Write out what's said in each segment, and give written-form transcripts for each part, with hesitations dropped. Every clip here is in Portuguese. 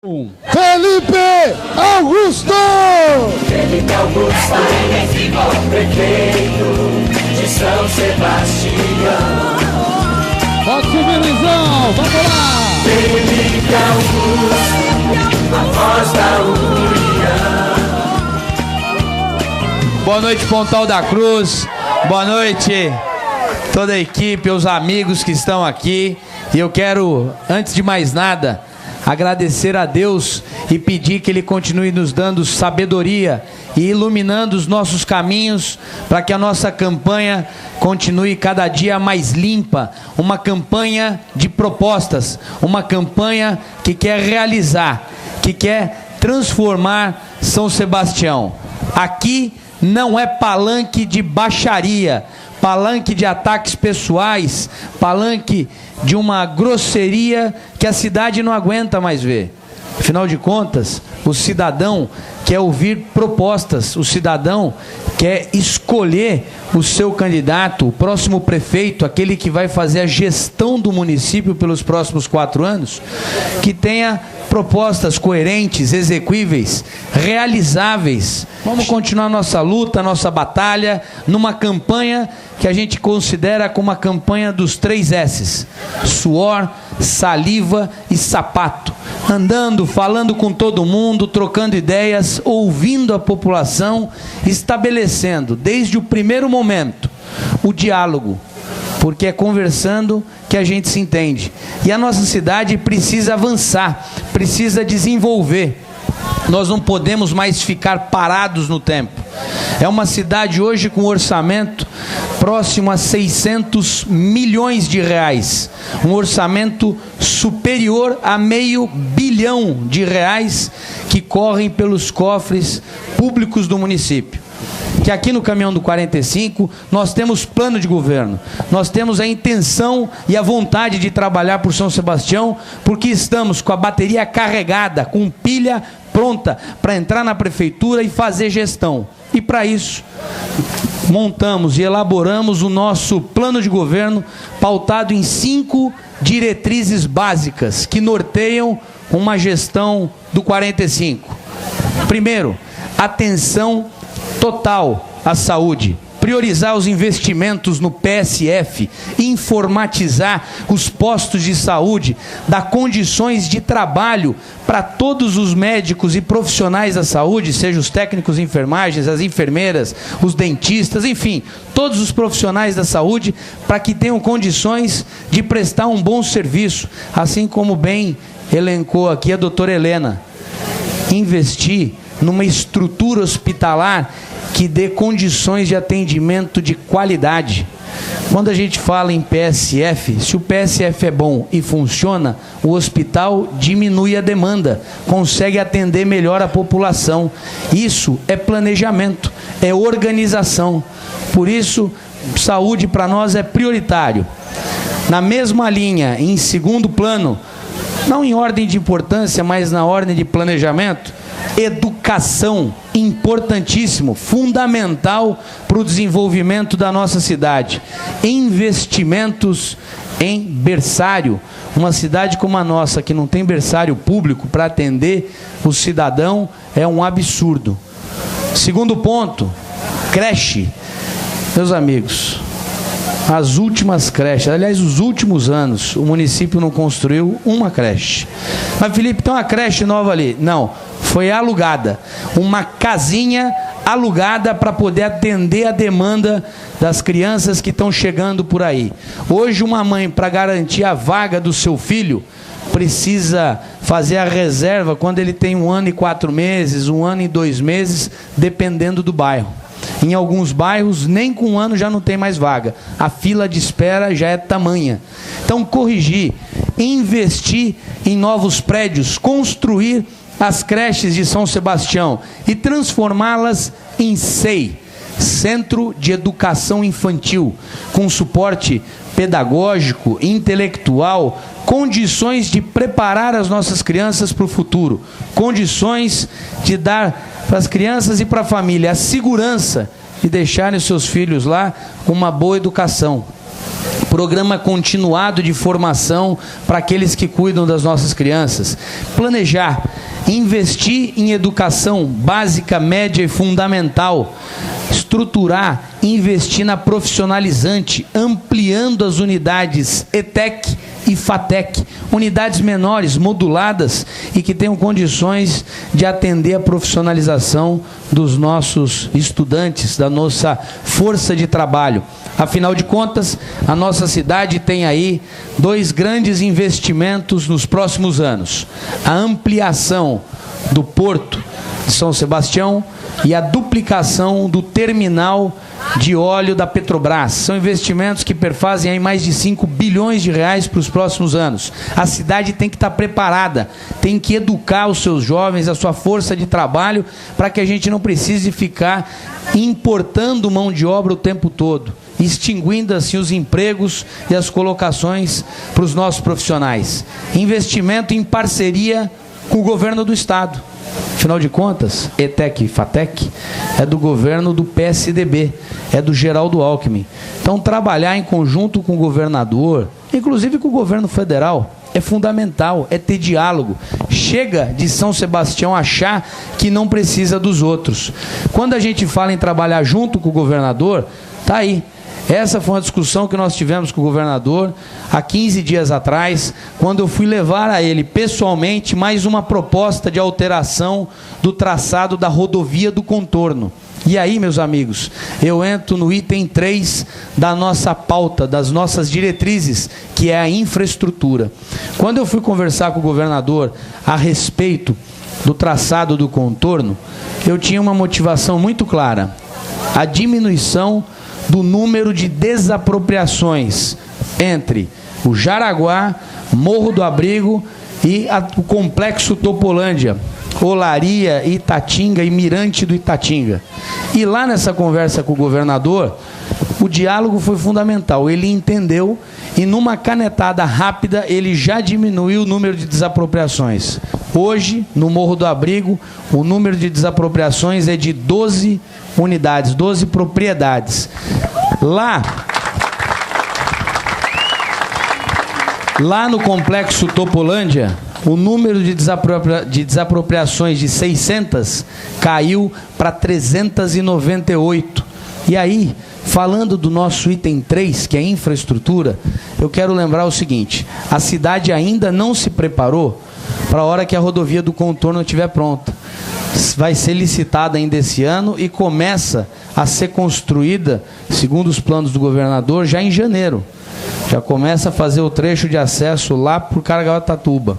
Felipe Augusto! Felipe Augusto, prefeito de São Sebastião. Pode subir, Luizão, vamos lá! Felipe Augusto, a voz da união. Boa noite, Pontal da Cruz. Boa noite, toda a equipe, os amigos que estão aqui. E eu quero, antes de mais nada, agradecer a Deus e pedir que Ele continue nos dando sabedoria e iluminando os nossos caminhos para que a nossa campanha continue cada dia mais limpa. Uma campanha de propostas, uma campanha que quer realizar, que quer transformar São Sebastião. Aqui não é palanque de baixaria, palanque de ataques pessoais, palanque de uma grosseria que a cidade não aguenta mais ver. Afinal de contas, o cidadão quer ouvir propostas, o cidadão quer escolher o seu candidato, o próximo prefeito, aquele que vai fazer a gestão do município pelos próximos 4 anos, que tenha propostas coerentes, execuíveis, realizáveis. Vamos continuar nossa luta, nossa batalha, numa campanha que a gente considera como a campanha dos 3 S's: suor, saliva e sapato. Andando, falando com todo mundo, trocando ideias, ouvindo a população, estabelecendo desde o primeiro momento o diálogo, porque é conversando que a gente se entende. E a nossa cidade precisa avançar, precisa desenvolver. Nós não podemos mais ficar parados no tempo. É uma cidade hoje com orçamento próximo a 600 milhões de reais. Um orçamento superior a R$500 bilhão que correm pelos cofres públicos do município. Que aqui no Caminhão do 45 nós temos plano de governo, nós temos a intenção e a vontade de trabalhar por São Sebastião, porque estamos com a bateria carregada, com pilha pronta para entrar na prefeitura e fazer gestão. E para isso montamos e elaboramos o nosso plano de governo pautado em 5 diretrizes básicas que norteiam uma gestão do 45. Primeiro, atenção total à saúde. Priorizar os investimentos no PSF, informatizar os postos de saúde, dar condições de trabalho para todos os médicos e profissionais da saúde, sejam os técnicos de enfermagem, as enfermeiras, os dentistas, enfim, todos os profissionais da saúde, para que tenham condições de prestar um bom serviço, assim como bem elencou aqui a doutora Helena. Investir numa estrutura hospitalar que dê condições de atendimento de qualidade. Quando a gente fala em PSF, se o PSF é bom e funciona, o hospital diminui a demanda, consegue atender melhor a população. Isso é planejamento, é organização. Por isso, saúde para nós é prioritário. Na mesma linha, em segundo plano, não em ordem de importância, mas na ordem de planejamento, educação, importantíssimo, fundamental para o desenvolvimento da nossa cidade. Investimentos em berçário. Uma cidade como a nossa, que não tem berçário público para atender o cidadão, é um absurdo. Segundo ponto, creche. Meus amigos, as últimas creches, aliás, os últimos anos, o município não construiu uma creche. Mas, Felipe, tem uma creche nova ali. Não, foi alugada. Uma casinha alugada para poder atender a demanda das crianças que estão chegando por aí. Hoje, uma mãe, para garantir a vaga do seu filho, precisa fazer a reserva quando ele tem 1 ano e 4 meses, 1 ano e 2 meses, dependendo do bairro. Em alguns bairros, nem com 1 ano já não tem mais vaga. A fila de espera já é tamanha. Então, corrigir, investir em novos prédios, construir as creches de São Sebastião e transformá-las em SEI, Centro de Educação Infantil, com suporte pedagógico, intelectual, condições de preparar as nossas crianças para o futuro, condições de dar para as crianças e para a família a segurança de deixarem seus filhos lá com uma boa educação. Programa continuado de formação para aqueles que cuidam das nossas crianças. Planejar, investir em educação básica, média e fundamental. Estruturar, investir na profissionalizante, ampliando as unidades ETEC e FATEC, unidades menores, moduladas e que tenham condições de atender a profissionalização dos nossos estudantes, da nossa força de trabalho. Afinal de contas, a nossa cidade tem aí 2 grandes investimentos nos próximos anos: a ampliação do Porto de São Sebastião e a duplicação do terminal de óleo da Petrobras. São investimentos que perfazem aí mais de 5 bilhões de reais para os próximos anos. A cidade tem que estar preparada, tem que educar os seus jovens, a sua força de trabalho, para que a gente não precise ficar importando mão de obra o tempo todo, extinguindo assim os empregos e as colocações para os nossos profissionais. Investimento em parceria com o governo do estado. Afinal de contas, ETEC e FATEC é do governo do PSDB, é do Geraldo Alckmin. Então, trabalhar em conjunto com o governador, inclusive com o governo federal, é fundamental, é ter diálogo. Chega de São Sebastião achar que não precisa dos outros. Quando a gente fala em trabalhar junto com o governador, tá aí. Essa foi uma discussão que nós tivemos com o governador há 15 dias atrás, quando eu fui levar a ele pessoalmente mais uma proposta de alteração do traçado da rodovia do contorno. E aí, meus amigos, eu entro no item 3 da nossa pauta, das nossas diretrizes, que é a infraestrutura. Quando eu fui conversar com o governador a respeito do traçado do contorno, eu tinha uma motivação muito clara: a diminuição do número de desapropriações entre o Jaraguá, Morro do Abrigo e o Complexo Topolândia, Olaria, Itatinga e Mirante do Itatinga. E lá nessa conversa com o governador, o diálogo foi fundamental. Ele entendeu e numa canetada rápida ele já diminuiu o número de desapropriações. Hoje, no Morro do Abrigo, o número de desapropriações é de 12 unidades, 12 propriedades. Lá no Complexo Topolândia, o número de desapropriações de 600 caiu para 398. E aí, falando do nosso item 3, que é infraestrutura, eu quero lembrar o seguinte: a cidade ainda não se preparou para a hora que a rodovia do contorno estiver pronta. Vai ser licitada ainda esse ano e começa a ser construída, segundo os planos do governador, já em janeiro. Já começa a fazer o trecho de acesso lá para o Caraguatatuba.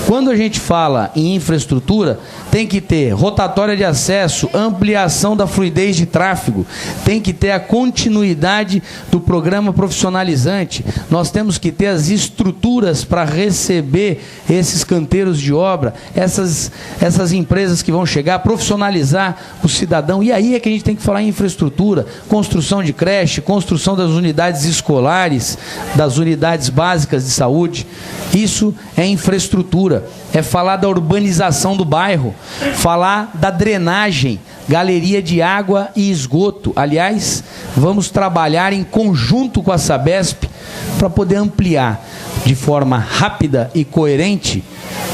Quando a gente fala em infraestrutura, tem que ter rotatória de acesso, ampliação da fluidez de tráfego, tem que ter a continuidade do programa profissionalizante, nós temos que ter as estruturas para receber esses canteiros de obra, essas empresas que vão chegar, profissionalizar o cidadão. E aí é que a gente tem que falar em infraestrutura, construção de creche, construção das unidades escolares, das unidades básicas de saúde. Isso é infraestrutura, é falar da urbanização do bairro, falar da drenagem, galeria de água e esgoto. Aliás, vamos trabalhar em conjunto com a Sabesp para poder ampliar de forma rápida e coerente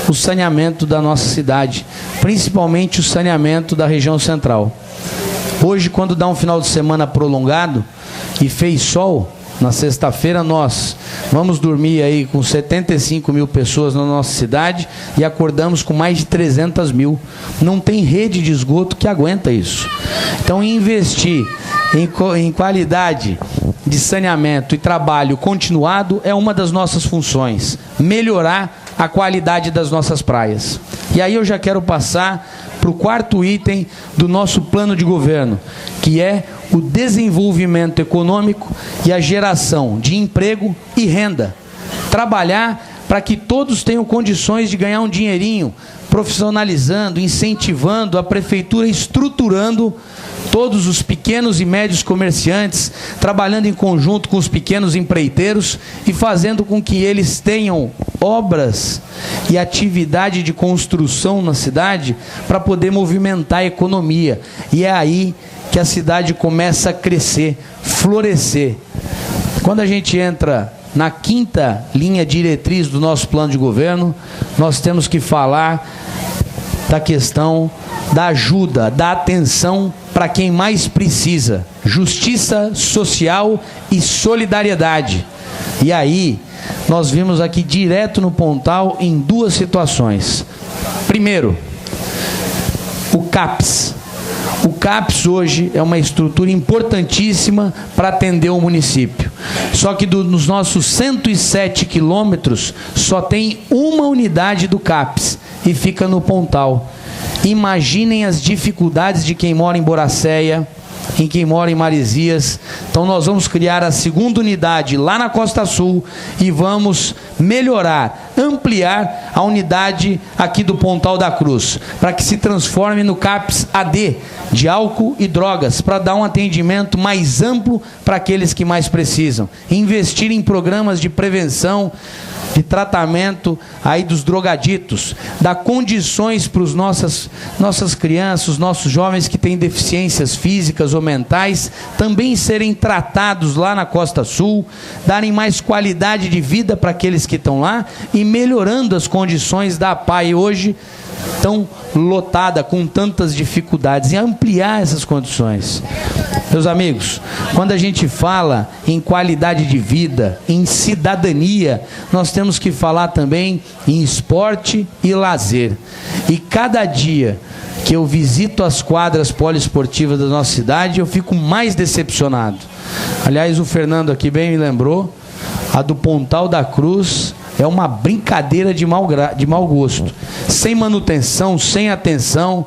o saneamento da nossa cidade, principalmente o saneamento da região central. Hoje, quando dá um final de semana prolongado e fez sol, na sexta-feira nós vamos dormir aí com 75 mil pessoas na nossa cidade e acordamos com mais de 300 mil. Não tem rede de esgoto que aguenta isso. Então, investir em qualidade de saneamento e trabalho continuado é uma das nossas funções. Melhorar a qualidade das nossas praias. E aí eu já quero passar para o 4º item do nosso plano de governo, que é o desenvolvimento econômico e a geração de emprego e renda. Trabalhar para que todos tenham condições de ganhar um dinheirinho, profissionalizando, incentivando a prefeitura, estruturando todos os pequenos e médios comerciantes, trabalhando em conjunto com os pequenos empreiteiros e fazendo com que eles tenham obras e atividade de construção na cidade para poder movimentar a economia. E é aí que a cidade começa a crescer, florescer. Quando a gente entra na quinta linha diretriz do nosso plano de governo, nós temos que falar da questão da ajuda, da atenção para quem mais precisa, justiça social e solidariedade. E aí, nós vimos aqui direto no Pontal em duas situações. Primeiro, o CAPS. O CAPS hoje é uma estrutura importantíssima para atender o município. Só que nos nossos 107 quilômetros só tem uma unidade do CAPS e fica no Pontal. Imaginem as dificuldades de quem mora em Boracéia, em quem mora em Maresias. Então nós vamos criar a segunda unidade lá na Costa Sul e vamos melhorar, ampliar a unidade aqui do Pontal da Cruz, para que se transforme no CAPS AD, de álcool e drogas, para dar um atendimento mais amplo para aqueles que mais precisam. Investir em programas de prevenção, de tratamento aí dos drogaditos, dar condições para as nossas crianças, os nossos jovens que têm deficiências físicas ou mentais, também serem tratados lá na Costa Sul, darem mais qualidade de vida para aqueles que estão lá e melhorando as condições da APAI hoje tão lotada, com tantas dificuldades, e ampliar essas condições. Meus amigos, quando a gente fala em qualidade de vida, em cidadania, nós temos que falar também em esporte e lazer. E cada dia que eu visito as quadras poliesportivas da nossa cidade, eu fico mais decepcionado. Aliás, o Fernando aqui bem me lembrou, a do Pontal da Cruz é uma brincadeira de mau gosto. Sem manutenção, sem atenção,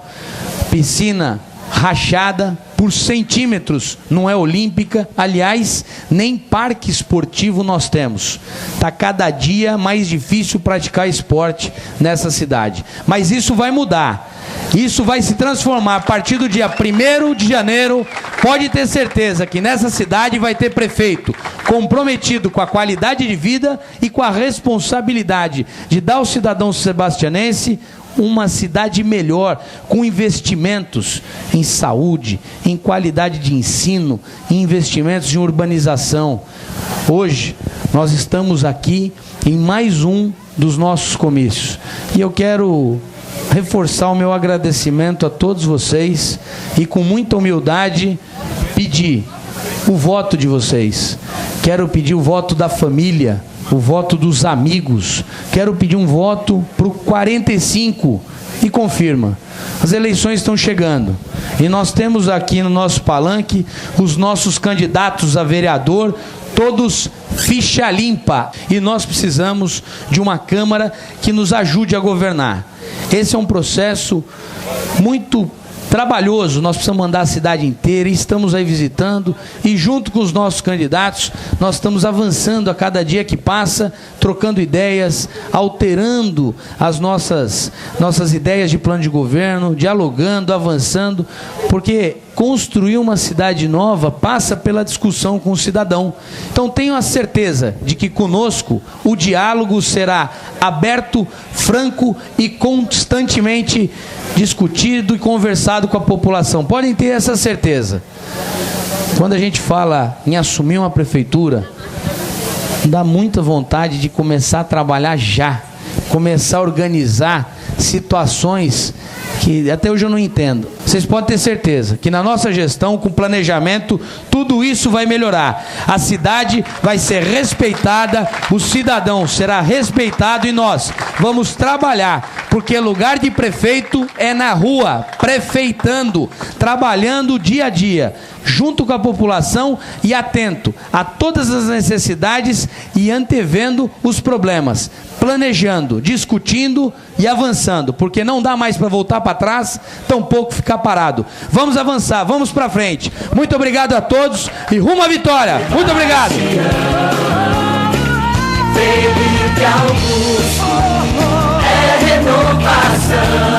piscina rachada por centímetros, não é olímpica. Aliás, nem parque esportivo nós temos. Está cada dia mais difícil praticar esporte nessa cidade. Mas isso vai mudar. Isso vai se transformar a partir do dia 1º de janeiro. Pode ter certeza que nessa cidade vai ter prefeito comprometido com a qualidade de vida e com a responsabilidade de dar ao cidadão sebastianense uma cidade melhor, com investimentos em saúde, em qualidade de ensino, em investimentos em urbanização. Hoje, nós estamos aqui em mais um dos nossos comícios. E eu quero reforçar o meu agradecimento a todos vocês e, com muita humildade, pedir o voto de vocês. Quero pedir o voto da família, o voto dos amigos. Quero pedir um voto para o 45 e confirma. As eleições estão chegando e nós temos aqui no nosso palanque os nossos candidatos a vereador, todos ficha limpa, e nós precisamos de uma Câmara que nos ajude a governar. Esse é um processo muito trabalhoso, nós precisamos andar a cidade inteira, e estamos aí visitando, e junto com os nossos candidatos, nós estamos avançando a cada dia que passa, trocando ideias, alterando as nossas ideias de plano de governo, dialogando, avançando, porque construir uma cidade nova passa pela discussão com o cidadão. Então tenho a certeza de que conosco o diálogo será aberto, franco e constantemente discutido e conversado com a população. Podem ter essa certeza. Quando a gente fala em assumir uma prefeitura, dá muita vontade de começar a trabalhar já, começar a organizar situações que até hoje eu não entendo. Vocês podem ter certeza que na nossa gestão, com planejamento, tudo isso vai melhorar. A cidade vai ser respeitada, o cidadão será respeitado e nós vamos trabalhar, porque lugar de prefeito é na rua, prefeitando, trabalhando dia a dia, junto com a população e atento a todas as necessidades e antevendo os problemas, planejando, discutindo e avançando, porque não dá mais para voltar para trás, tampouco ficar parado. Vamos avançar, vamos para frente. Muito obrigado a todos e rumo à vitória. Muito obrigado. Felipe Augusto é renovação.